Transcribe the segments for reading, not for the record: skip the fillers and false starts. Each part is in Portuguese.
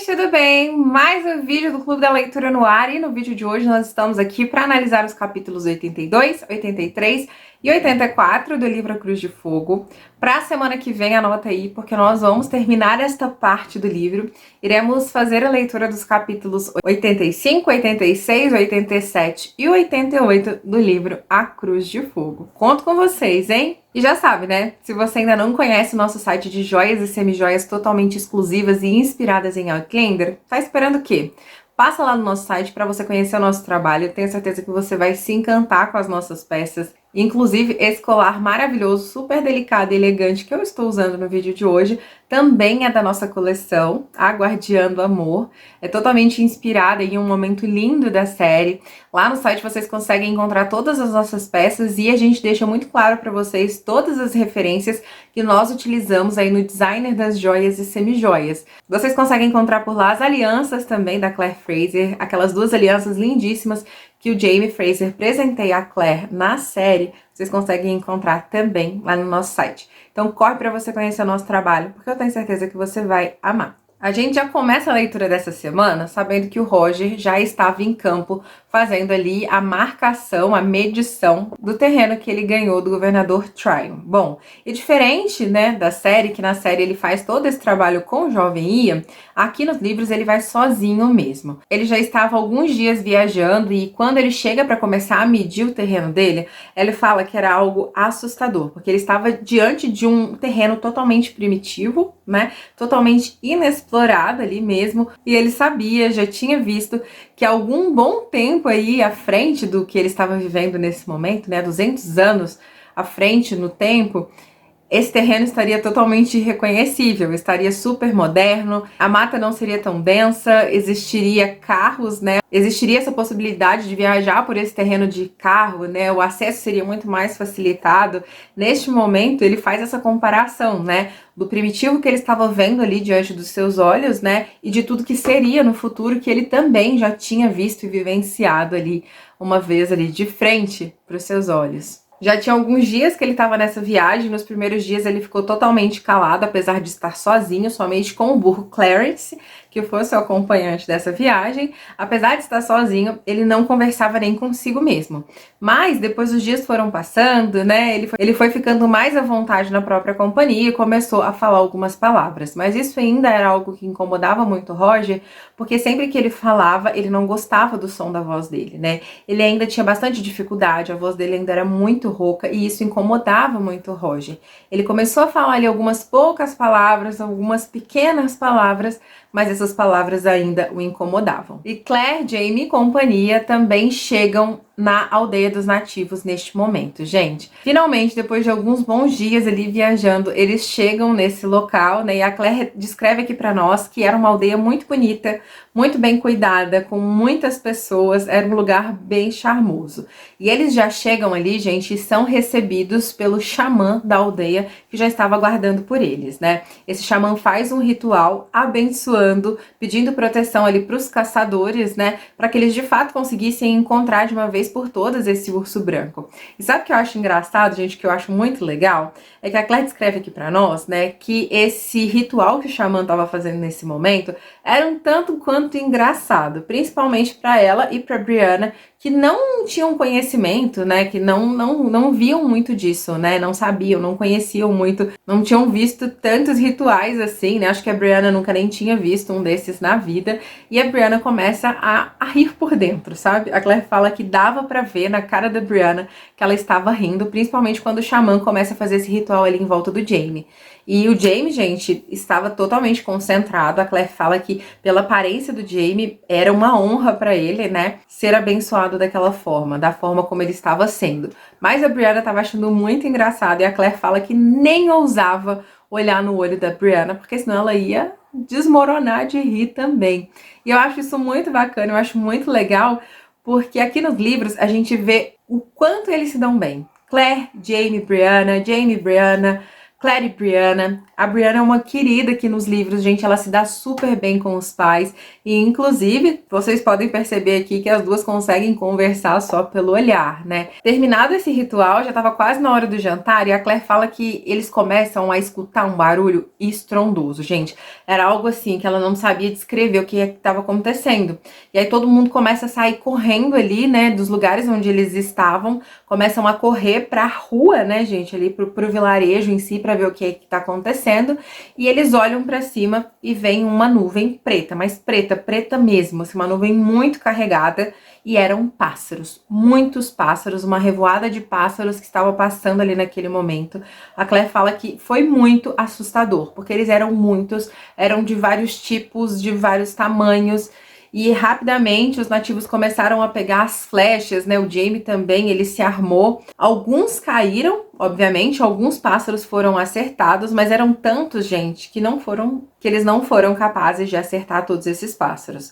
gente, tudo bem? Mais um vídeo do Clube da Leitura no ar e no vídeo de hoje nós estamos aqui para analisar os capítulos 82, 83 e 84 do livro A Cruz de Fogo. Para a semana que vem, anota aí, porque nós vamos terminar esta parte do livro. Iremos fazer a leitura dos capítulos 85, 86, 87 e 88 do livro A Cruz de Fogo. Conto com vocês, hein? E já sabe, né? Se você ainda não conhece o nosso site de joias e semijoias totalmente exclusivas e inspiradas em Outlander, tá esperando o quê? Passa lá no nosso site para você conhecer o nosso trabalho. Tenho certeza que você vai se encantar com as nossas peças. Inclusive, esse colar maravilhoso, super delicado e elegante que eu estou usando no vídeo de hoje, também é da nossa coleção, A Guardiã do Amor. É totalmente inspirada em um momento lindo da série. Lá no site vocês conseguem encontrar todas as nossas peças e a gente deixa muito claro para vocês todas as referências que nós utilizamos aí no designer das joias e semijoias. Vocês conseguem encontrar por lá as alianças também da Claire Fraser, aquelas duas alianças lindíssimas que o Jaime Fraser presenteia a Claire na série, vocês conseguem encontrar também lá no nosso site. Então corre para você conhecer o nosso trabalho, porque eu tenho certeza que você vai amar. A gente já começa a leitura dessa semana sabendo que o Roger já estava em campo fazendo ali a marcação, a medição do terreno que ele ganhou do governador Tryon. Bom, e diferente, né, da série, que na série ele faz todo esse trabalho com o jovem Ian, aqui nos livros ele vai sozinho mesmo. Ele já estava alguns dias viajando e quando ele chega para começar a medir o terreno dele, ele fala que era algo assustador, porque ele estava diante de um terreno totalmente primitivo, né, totalmente inexplorado ali mesmo, e ele sabia, já tinha visto que algum bom tempo aí à frente do que ele estava vivendo nesse momento, né, 200 anos à frente no tempo, esse terreno estaria totalmente irreconhecível, estaria super moderno, a mata não seria tão densa, existiria carros, né? Existiria essa possibilidade de viajar por esse terreno de carro, né? O acesso seria muito mais facilitado. Neste momento, ele faz essa comparação, né? Do primitivo que ele estava vendo ali diante dos seus olhos, né? E de tudo que seria no futuro que ele também já tinha visto e vivenciado ali uma vez ali de frente para os seus olhos. Já tinha alguns dias que ele estava nessa viagem, nos primeiros dias ele ficou totalmente calado, apesar de estar sozinho, somente com o burro Clarence, que foi seu acompanhante dessa viagem. Apesar de estar sozinho, ele não conversava nem consigo mesmo. Mas depois os dias foram passando, né, ele foi ficando mais à vontade na própria companhia e começou a falar algumas palavras. Mas isso ainda era algo que incomodava muito o Roger, porque sempre que ele falava, ele não gostava do som da voz dele, né? Ele ainda tinha bastante dificuldade, a voz dele ainda era muito rouca e isso incomodava muito o Roger. Ele começou a falar ali algumas poucas palavras, algumas pequenas palavras, mas essas palavras ainda o incomodavam. E Claire, Jaime e companhia também chegam na aldeia dos nativos neste momento, gente. Finalmente, depois de alguns bons dias ali viajando, eles chegam nesse local, né? E a Claire descreve aqui para nós que era uma aldeia muito bonita, muito bem cuidada, com muitas pessoas, era um lugar bem charmoso. E eles já chegam ali, gente, e são recebidos pelo xamã da aldeia, que já estava aguardando por eles, né? Esse xamã faz um ritual abençoando, pedindo proteção ali para os caçadores, né? Para que eles de fato conseguissem encontrar de uma vez por todas esse urso branco. E sabe o que eu acho engraçado, gente, que eu acho muito legal? É que a Claire descreve aqui pra nós, né, que esse ritual que o xamã estava fazendo nesse momento era um tanto quanto engraçado, principalmente para ela e para Brianna, que não tinham conhecimento, né, que não viam muito disso, né, não sabiam, não conheciam muito, não tinham visto tantos rituais assim, né, acho que a Brianna nunca nem tinha visto um desses na vida, e a Brianna começa a rir por dentro, sabe? A Claire fala que dava pra ver na cara da Brianna que ela estava rindo, principalmente quando o xamã começa a fazer esse ritual ali em volta do Jaime. E o Jaime, gente, estava totalmente concentrado. A Claire fala que pela aparência do Jaime era uma honra para ele, né, ser abençoado daquela forma, da forma como ele estava sendo. Mas a Brianna estava achando muito engraçado e a Claire fala que nem ousava olhar no olho da Brianna, porque senão ela ia desmoronar de rir também. E eu acho isso muito bacana, eu acho muito legal, porque aqui nos livros a gente vê o quanto eles se dão bem. Claire, Jaime, Brianna, Claire e Brianna. A Brianna é uma querida aqui nos livros, gente, ela se dá super bem com os pais e, inclusive, vocês podem perceber aqui que as duas conseguem conversar só pelo olhar, né? Terminado esse ritual, já estava quase na hora do jantar e a Claire fala que eles começam a escutar um barulho estrondoso, gente. Era algo assim que ela não sabia descrever o que estava acontecendo. E aí todo mundo começa a sair correndo ali, né, dos lugares onde eles estavam, começam a correr para a rua, né, gente, ali pro vilarejo em si, para ver o que está acontecendo, e eles olham para cima e veem uma nuvem preta, mas preta, preta mesmo, assim, uma nuvem muito carregada, e eram pássaros, muitos pássaros, uma revoada de pássaros que estava passando ali naquele momento. A Claire fala que foi muito assustador, porque eles eram muitos, eram de vários tipos, de vários tamanhos, e rapidamente os nativos começaram a pegar as flechas, né? O Jaime também, ele se armou. Alguns caíram, obviamente, alguns pássaros foram acertados, mas eram tantos, gente, que eles não foram capazes de acertar todos esses pássaros.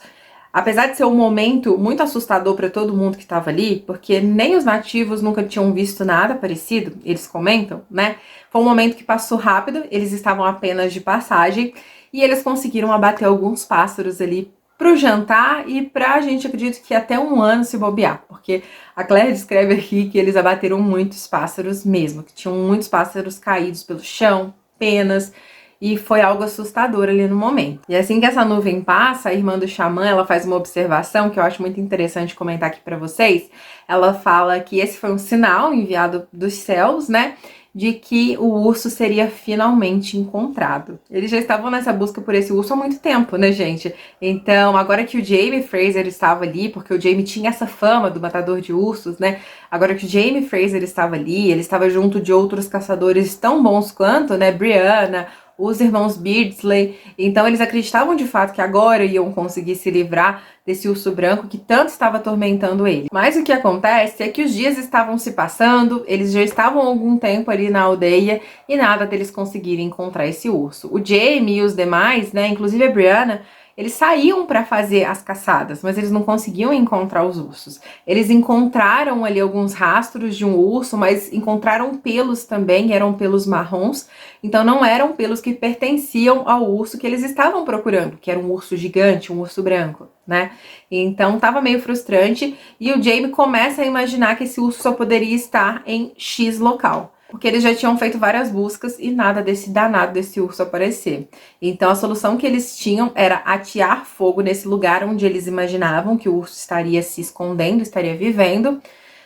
Apesar de ser um momento muito assustador para todo mundo que estava ali, porque nem os nativos nunca tinham visto nada parecido, eles comentam, né? Foi um momento que passou rápido, eles estavam apenas de passagem e eles conseguiram abater alguns pássaros ali pro jantar e pra gente, acredito que até um ano se bobear, porque a Claire descreve aqui que eles abateram muitos pássaros mesmo, que tinham muitos pássaros caídos pelo chão, penas, e foi algo assustador ali no momento. E assim que essa nuvem passa, a irmã do xamã, ela faz uma observação que eu acho muito interessante comentar aqui pra vocês. Ela fala que esse foi um sinal enviado dos céus, né, de que o urso seria finalmente encontrado. Eles já estavam nessa busca por esse urso há muito tempo, né, gente? Então, agora que o Jaime Fraser estava ali, porque o Jaime tinha essa fama do matador de ursos, né? Agora que o Jaime Fraser estava ali, ele estava junto de outros caçadores tão bons quanto, né, Brianna, os irmãos Beardsley, então eles acreditavam de fato que agora iam conseguir se livrar desse urso branco que tanto estava atormentando ele. Mas o que acontece é que os dias estavam se passando, eles já estavam há algum tempo ali na aldeia e nada deles conseguirem encontrar esse urso. O Jaime e os demais, né, inclusive a Brianna, eles saíam para fazer as caçadas, mas eles não conseguiam encontrar os ursos. Eles encontraram ali alguns rastros de um urso, mas encontraram pelos também, eram pelos marrons, então não eram pelos que pertenciam ao urso que eles estavam procurando, que era um urso gigante, um urso branco, né? Então tava meio frustrante e o Jaime começa a imaginar que esse urso só poderia estar em X local, porque eles já tinham feito várias buscas e nada desse danado desse urso aparecer. Então a solução que eles tinham era atear fogo nesse lugar onde eles imaginavam que o urso estaria se escondendo, estaria vivendo,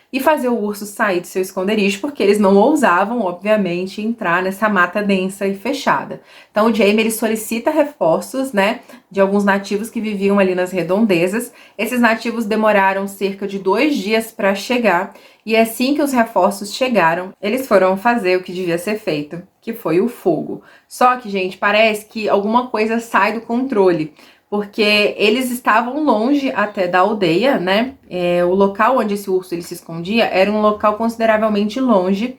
e fazer o urso sair do seu esconderijo, porque eles não ousavam, obviamente, entrar nessa mata densa e fechada. Então o Jaime, ele solicita reforços, né, de alguns nativos que viviam ali nas redondezas. Esses nativos demoraram cerca de 2 dias para chegar, e assim que os reforços chegaram, eles foram fazer o que devia ser feito, que foi o fogo. Só que, gente, parece que alguma coisa sai do controle, porque eles estavam longe até da aldeia, né? O local onde esse urso ele se escondia era um local consideravelmente longe,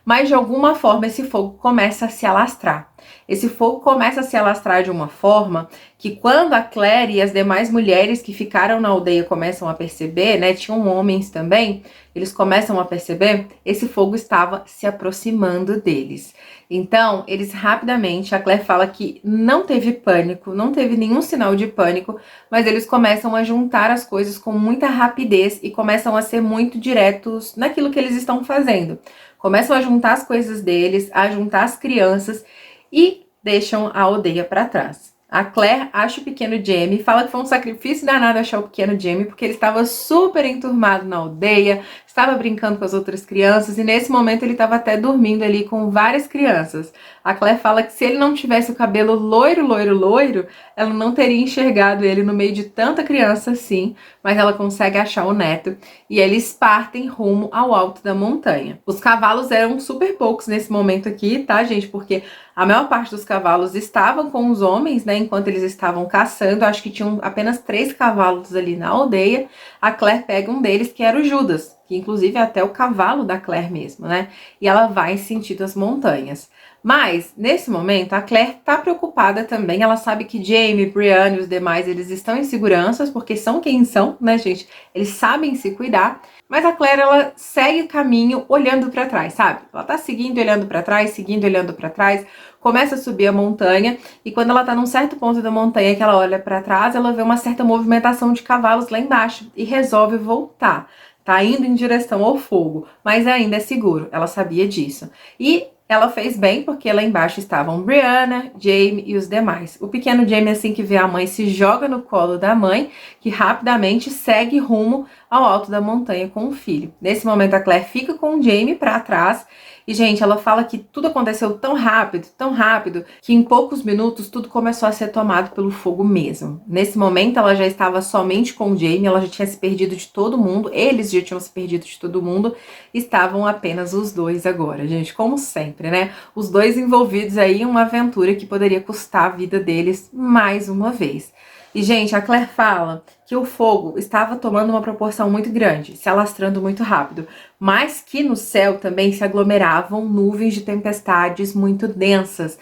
mas de alguma forma esse fogo começa a se alastrar. Esse fogo começa a se alastrar de uma forma que quando a Claire e as demais mulheres que ficaram na aldeia começam a perceber, né, tinham homens também, eles começam a perceber, esse fogo estava se aproximando deles. Então, eles rapidamente, a Claire fala que não teve pânico, não teve nenhum sinal de pânico, mas eles começam a juntar as coisas com muita rapidez e começam a ser muito diretos naquilo que eles estão fazendo. Começam a juntar as coisas deles, a juntar as crianças e deixam a aldeia para trás. A Claire acha o pequeno Jaime, fala que foi um sacrifício danado achar o pequeno Jaime, porque ele estava super enturmado na aldeia, estava brincando com as outras crianças, e nesse momento ele estava até dormindo ali com várias crianças. A Claire fala que se ele não tivesse o cabelo loiro, loiro, loiro, ela não teria enxergado ele no meio de tanta criança assim, mas ela consegue achar o neto, e eles partem rumo ao alto da montanha. Os cavalos eram super poucos nesse momento aqui, tá, gente? Porque a maior parte dos cavalos estavam com os homens, né, enquanto eles estavam caçando. Acho que tinham apenas 3 cavalos ali na aldeia. A Claire pega um deles, que era o Judas. que inclusive é até o cavalo da Claire mesmo, né? E ela vai em sentido às montanhas. Mas, nesse momento, a Claire tá preocupada também. Ela sabe que Jamie, Brienne e os demais, eles estão em seguranças, porque são quem são, né, gente? Eles sabem se cuidar. Mas a Claire, ela segue o caminho olhando pra trás, sabe? Ela tá seguindo, olhando pra trás, seguindo, olhando pra trás. Começa a subir a montanha. E quando ela tá num certo ponto da montanha, que ela olha pra trás, ela vê uma certa movimentação de cavalos lá embaixo. E resolve voltar. Tá indo em direção ao fogo, mas ainda é seguro. Ela sabia disso. E ela fez bem, porque lá embaixo estavam Brianna, Jamie e os demais. O pequeno Jamie, assim que vê a mãe, se joga no colo da mãe, que rapidamente segue rumo ao alto da montanha com o filho. Nesse momento, a Claire fica com o Jamie para trás. E, gente, ela fala que tudo aconteceu tão rápido, que em poucos minutos tudo começou a ser tomado pelo fogo mesmo. Nesse momento, ela já estava somente com o Jamie, ela já tinha se perdido de todo mundo, eles já tinham se perdido de todo mundo, estavam apenas os dois agora, gente, como sempre, né? Os dois envolvidos aí em uma aventura que poderia custar a vida deles mais uma vez. E, gente, a Claire fala que o fogo estava tomando uma proporção muito grande, se alastrando muito rápido, mas que no céu também se aglomeravam nuvens de tempestades muito densas.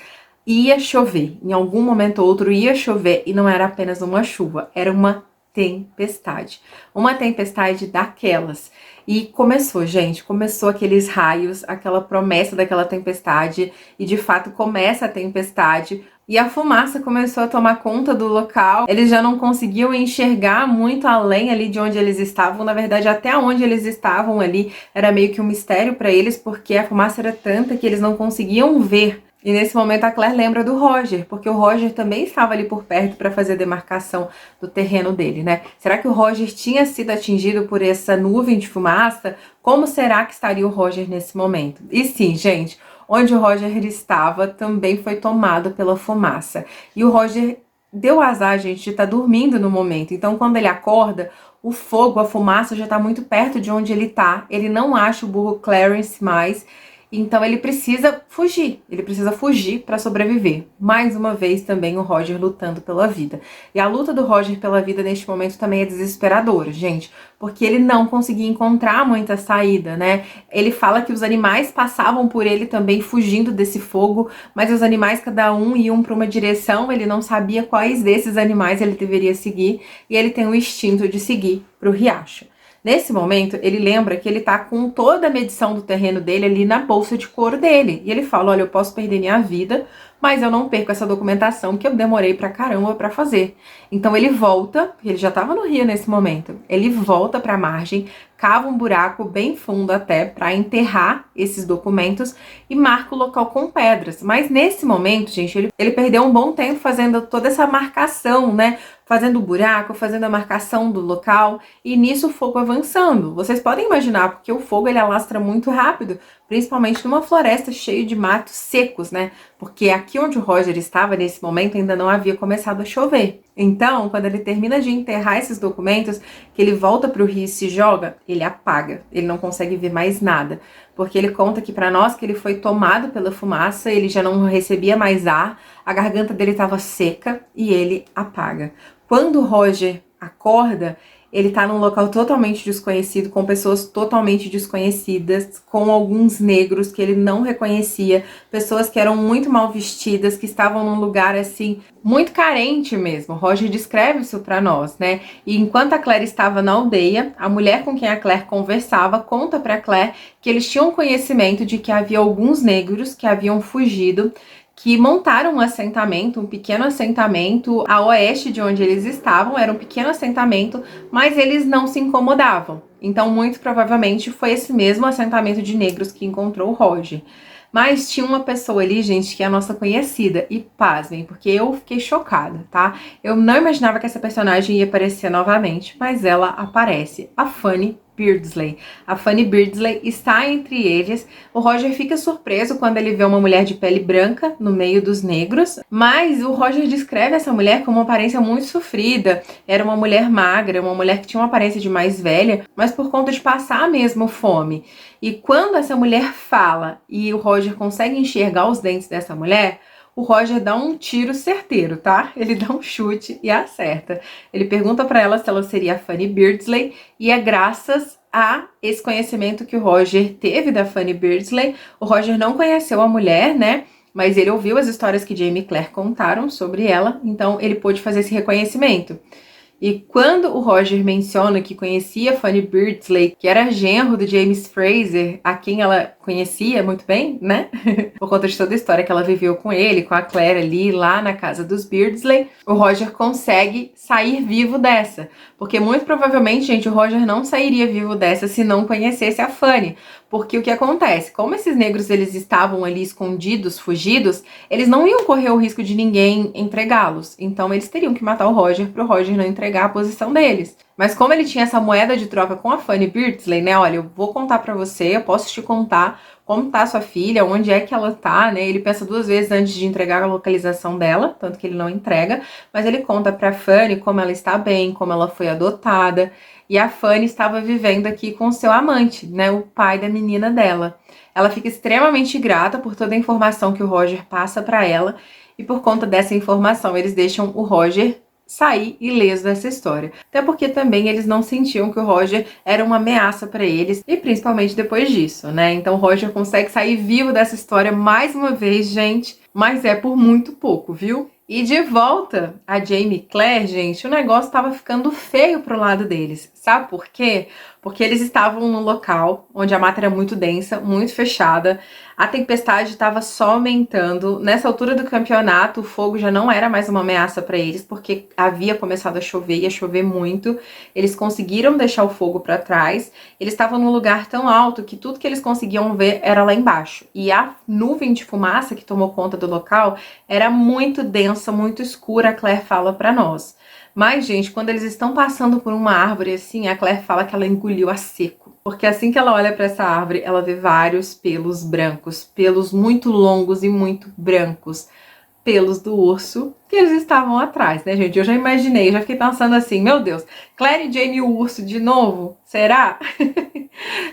Ia chover, em algum momento ou outro ia chover, e não era apenas uma chuva, era uma tempestade. Uma tempestade daquelas. E começou, gente, começou aqueles raios, aquela promessa daquela tempestade, e de fato começa a tempestade. E a fumaça começou a tomar conta do local. Eles já não conseguiam enxergar muito além ali de onde eles estavam. Na verdade, até onde eles estavam ali era meio que um mistério para eles, porque a fumaça era tanta que eles não conseguiam ver. E nesse momento a Claire lembra do Roger, porque o Roger também estava ali por perto para fazer a demarcação do terreno dele, né? Será que o Roger tinha sido atingido por essa nuvem de fumaça? Como será que estaria o Roger nesse momento? E sim, gente, onde o Roger estava também foi tomado pela fumaça. E o Roger deu azar, gente, de estar dormindo no momento. Então, quando ele acorda, o fogo, a fumaça já está muito perto de onde ele está. Ele não acha o burro Clarence mais. Então ele precisa fugir para sobreviver. Mais uma vez também o Roger lutando pela vida. E a luta do Roger pela vida neste momento também é desesperadora, gente, porque ele não conseguia encontrar muita saída, né? Ele fala que os animais passavam por ele também fugindo desse fogo, mas os animais cada um iam para uma direção, ele não sabia quais desses animais ele deveria seguir, e ele tem o instinto de seguir para o riacho. Nesse momento, ele lembra que ele tá com toda a medição do terreno dele ali na bolsa de couro dele. E ele fala, olha, eu posso perder minha vida, mas eu não perco essa documentação que eu demorei pra caramba pra fazer. Então ele volta, porque ele já tava no rio nesse momento, ele volta pra margem, cava um buraco bem fundo até pra enterrar esses documentos e marca o local com pedras. Mas nesse momento, gente, ele perdeu um bom tempo fazendo toda essa marcação, né? Fazendo o buraco, fazendo a marcação do local, e nisso o fogo avançando. Vocês podem imaginar, porque o fogo ele alastra muito rápido, principalmente numa floresta cheia de matos secos, né? Porque aqui onde o Roger estava nesse momento ainda não havia começado a chover. Então, quando ele termina de enterrar esses documentos, que ele volta para o rio e se joga, ele apaga, ele não consegue ver mais nada. Porque ele conta que para nós que ele foi tomado pela fumaça, ele já não recebia mais ar, a garganta dele estava seca e ele apaga. Quando o Roger acorda, ele tá num local totalmente desconhecido, com pessoas totalmente desconhecidas, com alguns negros que ele não reconhecia, pessoas que eram muito mal vestidas, que estavam num lugar assim, muito carente mesmo. O Roger descreve isso pra nós, né? E enquanto a Claire estava na aldeia, a mulher com quem a Claire conversava conta pra Claire que eles tinham conhecimento de que havia alguns negros que haviam fugido, que montaram um assentamento, um pequeno assentamento a oeste de onde eles estavam, era um pequeno assentamento, mas eles não se incomodavam. Então, muito provavelmente, foi esse mesmo assentamento de negros que encontrou o Roger. Mas tinha uma pessoa ali, gente, que é a nossa conhecida, e pasmem, porque eu fiquei chocada, tá? Eu não imaginava que essa personagem ia aparecer novamente, mas ela aparece, a Fanny Beardsley. A Fanny Beardsley está entre eles. O Roger fica surpreso quando ele vê uma mulher de pele branca no meio dos negros, mas o Roger descreve essa mulher com uma aparência muito sofrida. Era uma mulher magra, uma mulher que tinha uma aparência de mais velha, mas por conta de passar mesmo fome. E quando essa mulher fala e o Roger consegue enxergar os dentes dessa mulher, o Roger dá um tiro certeiro, tá? Ele dá um chute e acerta. Ele pergunta pra ela se ela seria a Fanny Beardsley, e é graças a esse conhecimento que o Roger teve da Fanny Beardsley. O Roger não conheceu a mulher, né? Mas ele ouviu as histórias que Jamie e Claire contaram sobre ela, então ele pôde fazer esse reconhecimento. E quando o Roger menciona que conhecia Fanny Beardsley, que era genro do James Fraser, a quem ela conhecia muito bem, né? Por conta de toda a história que ela viveu com ele, com a Claire ali, lá na casa dos Beardsley, o Roger consegue sair vivo dessa. Porque muito provavelmente, gente, o Roger não sairia vivo dessa se não conhecesse a Fanny. Porque o que acontece? Como esses negros eles estavam ali escondidos, fugidos, eles não iam correr o risco de ninguém entregá-los. Então eles teriam que matar o Roger para o Roger não entregar a posição deles. Mas como ele tinha essa moeda de troca com a Fanny Beardsley, né? Olha, eu vou contar para você, eu posso te contar como tá sua filha, onde é que ela tá, né? Ele pensa 2 vezes antes de entregar a localização dela, tanto que ele não entrega, mas ele conta pra Fanny como ela está bem, como ela foi adotada, e a Fanny estava vivendo aqui com seu amante, né? O pai da menina dela. Ela fica extremamente grata por toda a informação que o Roger passa pra ela, e por conta dessa informação eles deixam o Roger sair ileso dessa história. Até porque também eles não sentiam que o Roger era uma ameaça para eles, e principalmente depois disso, né? Então o Roger consegue sair vivo dessa história mais uma vez, gente, mas é por muito pouco, viu? E de volta a Jamie e Claire, gente, o negócio estava ficando feio pro lado deles. Sabe por quê? Porque eles estavam num local onde a mata era muito densa, muito fechada, a tempestade estava só aumentando. Nessa altura do campeonato, o fogo já não era mais uma ameaça para eles, porque havia começado a chover, ia chover muito. Eles conseguiram deixar o fogo para trás. Eles estavam num lugar tão alto que tudo que eles conseguiam ver era lá embaixo. E a nuvem de fumaça que tomou conta do local era muito densa, muito escura, a Claire fala para nós. Mas, gente, quando eles estão passando por uma árvore assim, a Claire fala que ela engoliu a seco. Porque assim que ela olha para essa árvore, ela vê vários pelos brancos, pelos muito longos e muito brancos, pelos do urso que eles estavam atrás, né, gente? Eu já imaginei, já fiquei pensando assim, meu Deus, Claire e Jamie e o urso de novo? Será?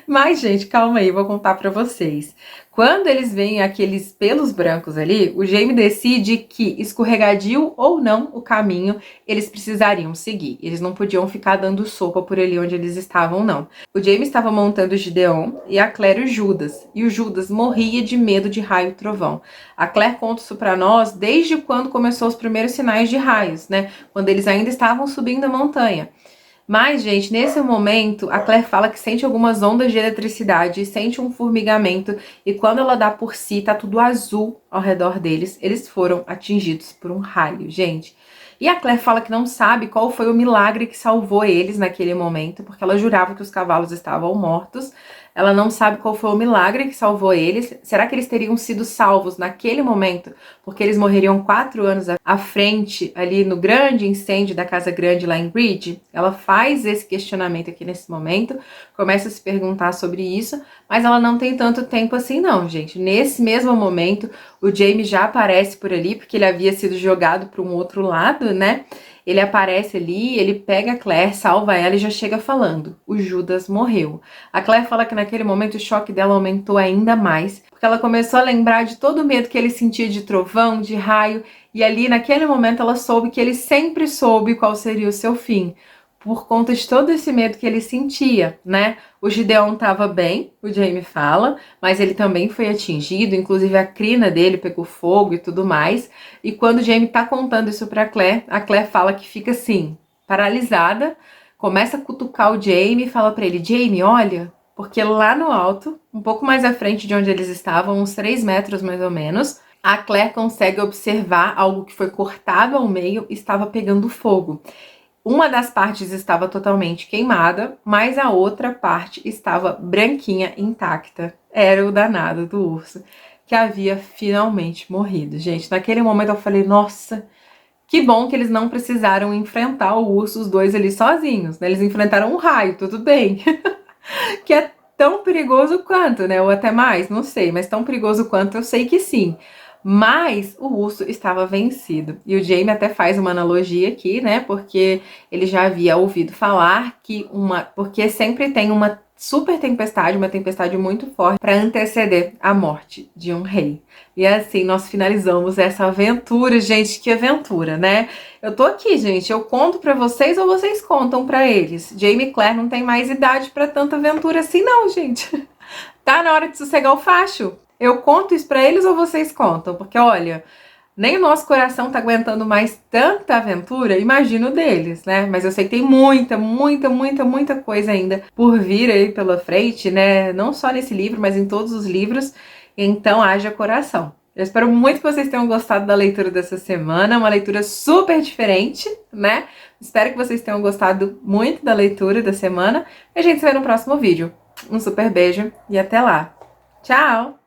Mas, gente, calma aí, vou contar pra vocês. Quando eles veem aqueles pelos brancos ali, o Jamie decide que, escorregadio ou não o caminho, eles precisariam seguir. Eles não podiam ficar dando sopa por ali onde eles estavam, não. O Jamie estava montando o Gideon e a Claire o Judas. E o Judas morria de medo de raio e trovão. A Claire conta isso pra nós desde quando começou os primeiros sinais de raios, né? Quando eles ainda estavam subindo a montanha. Mas, gente, nesse momento, a Claire fala que sente algumas ondas de eletricidade, sente um formigamento, e quando ela dá por si, tá tudo azul ao redor deles. Eles foram atingidos por um raio, gente. E a Claire fala que não sabe qual foi o milagre que salvou eles naquele momento, porque ela jurava que os cavalos estavam mortos. Ela não sabe qual foi o milagre que salvou eles. Será que eles teriam sido salvos naquele momento? Porque eles morreriam 4 anos à frente, ali no grande incêndio da Casa Grande lá em Bridge? Ela faz esse questionamento aqui nesse momento, começa a se perguntar sobre isso, mas ela não tem tanto tempo assim não, gente. Nesse mesmo momento, o Jamie já aparece por ali, porque ele havia sido jogado para um outro lado, né? Ele aparece ali, ele pega a Claire, salva ela e já chega falando: o Judas morreu. A Claire fala que naquele momento o choque dela aumentou ainda mais, porque ela começou a lembrar de todo o medo que ele sentia de trovão, de raio, e ali naquele momento ela soube que ele sempre soube qual seria o seu fim, por conta de todo esse medo que ele sentia, né? O Gideon estava bem, o Jamie fala, mas ele também foi atingido, inclusive a crina dele pegou fogo e tudo mais. E quando o Jamie tá contando isso pra Claire, a Claire fala que fica assim, paralisada, começa a cutucar o Jamie e fala pra ele: Jamie, olha, porque lá no alto, um pouco mais à frente de onde eles estavam, uns 3 metros mais ou menos, a Claire consegue observar algo que foi cortado ao meio e estava pegando fogo. Uma das partes estava totalmente queimada, mas a outra parte estava branquinha, intacta. Era o danado do urso, que havia finalmente morrido. Gente, naquele momento eu falei, nossa, que bom que eles não precisaram enfrentar o urso, os dois ali sozinhos, né? Eles enfrentaram um raio, tudo bem. Que é tão perigoso quanto, né? Ou até mais, não sei, mas tão perigoso quanto eu sei que sim. Mas o urso estava vencido. E o Jamie até faz uma analogia aqui, né? Porque ele já havia ouvido falar que porque sempre tem uma super tempestade, uma tempestade muito forte, para anteceder a morte de um rei. E assim nós finalizamos essa aventura, gente, que aventura, né? Eu tô aqui, gente, eu conto para vocês ou vocês contam para eles? Jaime e Claire não tem mais idade para tanta aventura assim não, gente. Tá na hora de sossegar o facho. Eu conto isso para eles ou vocês contam? Porque olha, nem o nosso coração tá aguentando mais tanta aventura, imagino deles, né? Mas eu sei que tem muita coisa ainda por vir aí pela frente, né? Não só nesse livro, mas em todos os livros. Então, haja coração. Eu espero muito que vocês tenham gostado da leitura dessa semana, uma leitura super diferente, né? Espero que vocês tenham gostado muito da leitura da semana. E a gente se vê no próximo vídeo. Um super beijo e até lá. Tchau!